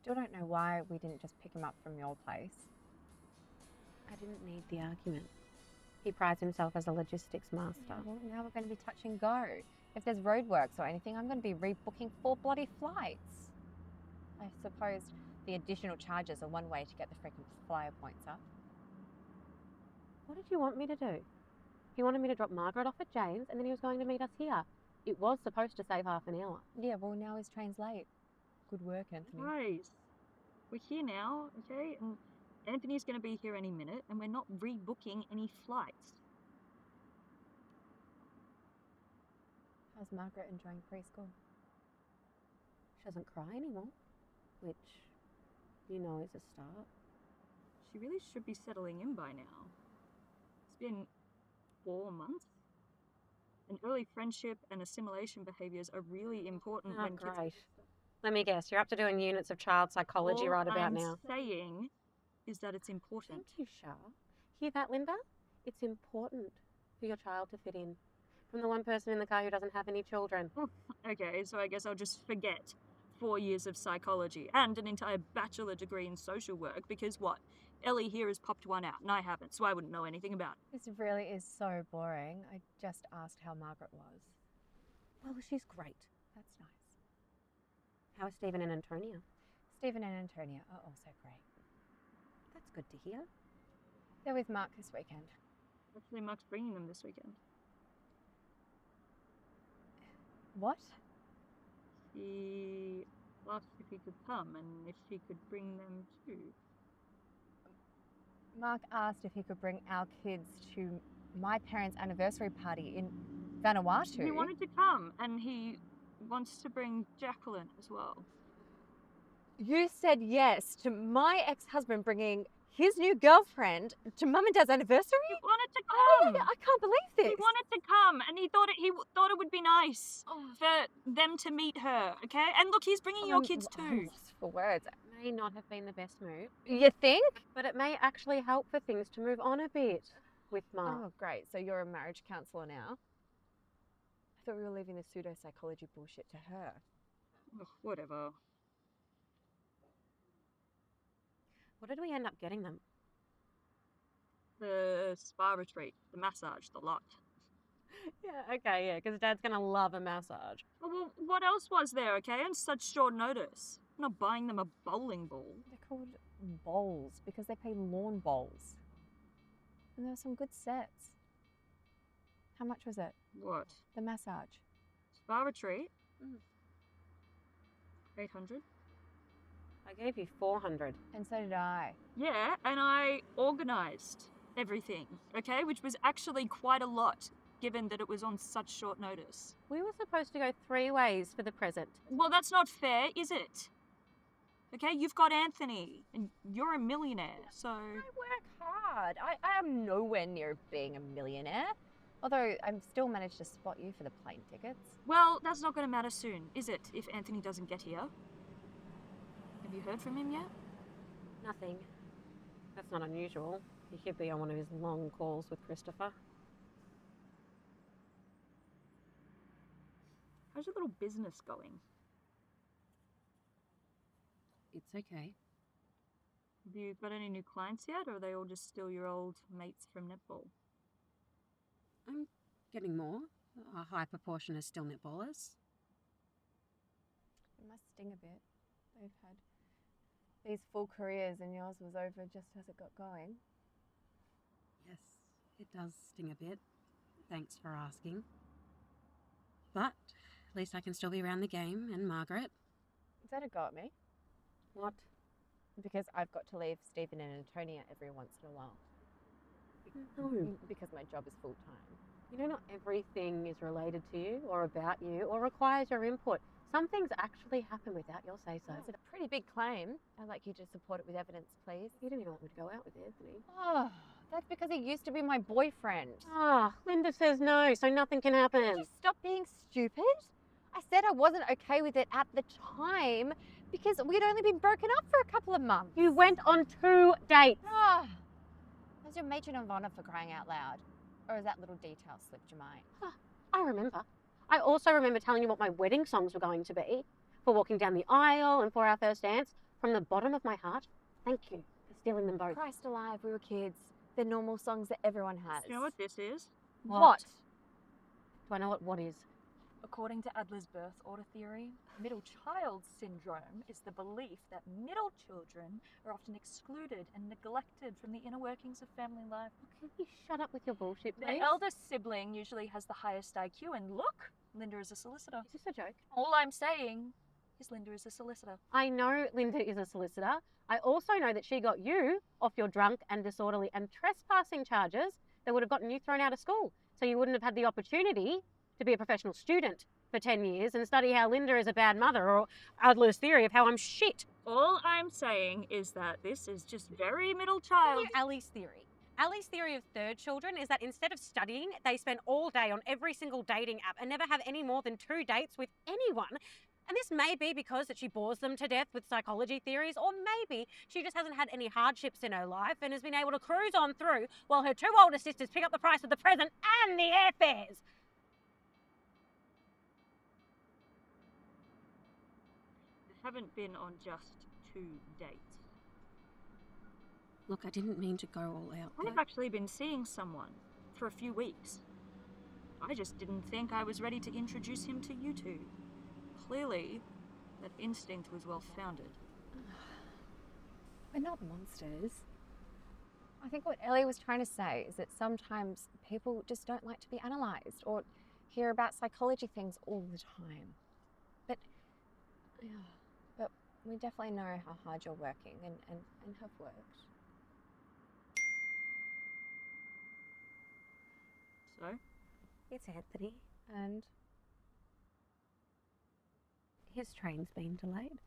still don't know why we didn't just pick him up from your place. I didn't need the argument. He prides himself as a logistics master. Yeah, well, now we're going to be touch and go. If there's roadworks or anything, I'm going to be rebooking 4 bloody flights. I suppose the additional charges are one way to get the freaking flyer points up. What did you want me to do? He wanted me to drop Margaret off at James and then he was going to meet us here. It was supposed to save half an hour. Yeah, well, now his train's late. Good work, Anthony. Guys, we're here now, okay? And Anthony's going to be here any minute, and we're not rebooking any flights. How's Margaret enjoying preschool? She doesn't cry anymore, which, you know, is a start. She really should be settling in by now. It's been 4 months. And early friendship and assimilation behaviours are really important when kids... Great. Let me guess, you're up to doing units of child psychology All right about now. All I'm saying is that it's important. Thank you, Char. Hear that, Linda? It's important for your child to fit in. From the one person in the car who doesn't have any children. Okay, so I guess I'll just forget 4 years of psychology and an entire bachelor degree in social work because what? Ellie here has popped one out and I haven't, so I wouldn't know anything about it. This really is so boring. I just asked how Margaret was. Well, she's great. That's nice. How are Stephen and Antonia? Stephen and Antonia are also great. That's good to hear. They're with Mark this weekend. Hopefully Mark's bringing them this weekend. What? He asked if he could come and if he could bring them too. Mark asked if he could bring our kids to my parents' anniversary party in Vanuatu. He wanted to come and he wants to bring Jacqueline as well. You said yes to my ex-husband bringing his new girlfriend to Mum and Dad's anniversary? He wanted to Oh, come. I can't believe this. He wanted to come and he thought it would be nice for them to meet her, okay? And look, he's bringing your kids I'm too. lost for words. It may not have been the best move, You think? but it may actually help for things to move on a bit with Mark. Oh, great. So you're a marriage counsellor now? I thought we were leaving the pseudo-psychology bullshit to her. Ugh, whatever. What did we end up getting them? The spa retreat, the massage, the lot. Yeah, okay, yeah, because Dad's going to love a massage. Well, what else was there, okay, on such short notice? I'm not buying them a bowling ball. They're called bowls because they play lawn bowls. And there were some good sets. How much was it? What? The massage. Spa retreat? 800. I gave you 400. And so did I. Yeah, and I organised everything, okay, which was actually quite a lot, given that it was on such short notice. We were supposed to go 3 ways for the present. Well, that's not fair, is it? Okay, you've got Anthony, and you're a millionaire, so... I work hard. I am nowhere near being a millionaire. Although I've still managed to spot you for the plane tickets. Well, that's not going to matter soon, is it, if Anthony doesn't get here? Have you heard from him yet? Nothing. That's not unusual. He could be on one of his long calls with Christopher. How's your little business going? It's okay. Have you got any new clients yet, or are they all just still your old mates from netball? I'm getting more. A high proportion are still netballers. It must sting a bit. They've had these full careers and yours was over just as it got going. Yes, it does sting a bit. Thanks for asking. But at least I can still be around the game and Margaret. Is that a go at me? What? Because I've got to leave Stephen and Antonia every once in a while. No. Because my job is full-time. You know, not everything is related to you or about you or requires your input. Some things actually happen without your say-so. It's a pretty big claim. I'd like you to support it with evidence, please. You didn't even want me to go out with Anthony. Oh, that's because he used to be my boyfriend. Ah, Linda says no, so nothing can happen. Could you stop being stupid? I said I wasn't okay with it at the time because we'd only been broken up for a couple of months. You went on 2 dates. Ah, was your matron of honour for crying out loud? Or has that little detail slipped your mind? I remember. I also remember telling you what my wedding songs were going to be for walking down the aisle and for our first dance. From the bottom of my heart, thank you for stealing them both. Christ alive, we were kids. They're normal songs that everyone has. You know what this is? What? Do I know what is? According to Adler's birth order theory, middle child syndrome is the belief that middle children are often excluded and neglected from the inner workings of family life. Can you shut up with your bullshit, The please? eldest sibling usually has the highest IQ, and look, Linda is a solicitor. Is this a joke? All I'm saying is Linda is a solicitor. I know Linda is a solicitor. I also know that she got you off your drunk and disorderly and trespassing charges that would have gotten you thrown out of school. So you wouldn't have had the opportunity to be a professional student for 10 years and study how Linda is a bad mother or Adler's theory of how I'm shit. All I'm saying is that this is just very middle child. Ellie's theory. Ellie's theory of third children is that instead of studying, they spend all day on every single dating app and never have any more than 2 dates with anyone. And this may be because that she bores them to death with psychology theories, or maybe she just hasn't had any hardships in her life and has been able to cruise on through while her 2 older sisters pick up the price of the present and the airfares. Haven't been on just 2 dates. Look, I didn't mean to go all out there. I've actually been seeing someone for a few weeks. I just didn't think I was ready to introduce him to you two. Clearly, that instinct was well founded. We're not monsters. I think what Ellie was trying to say is that sometimes people just don't like to be analysed or hear about psychology things all the time. But we definitely know how hard you're working and have worked. So? It's Anthony. And His train's been delayed.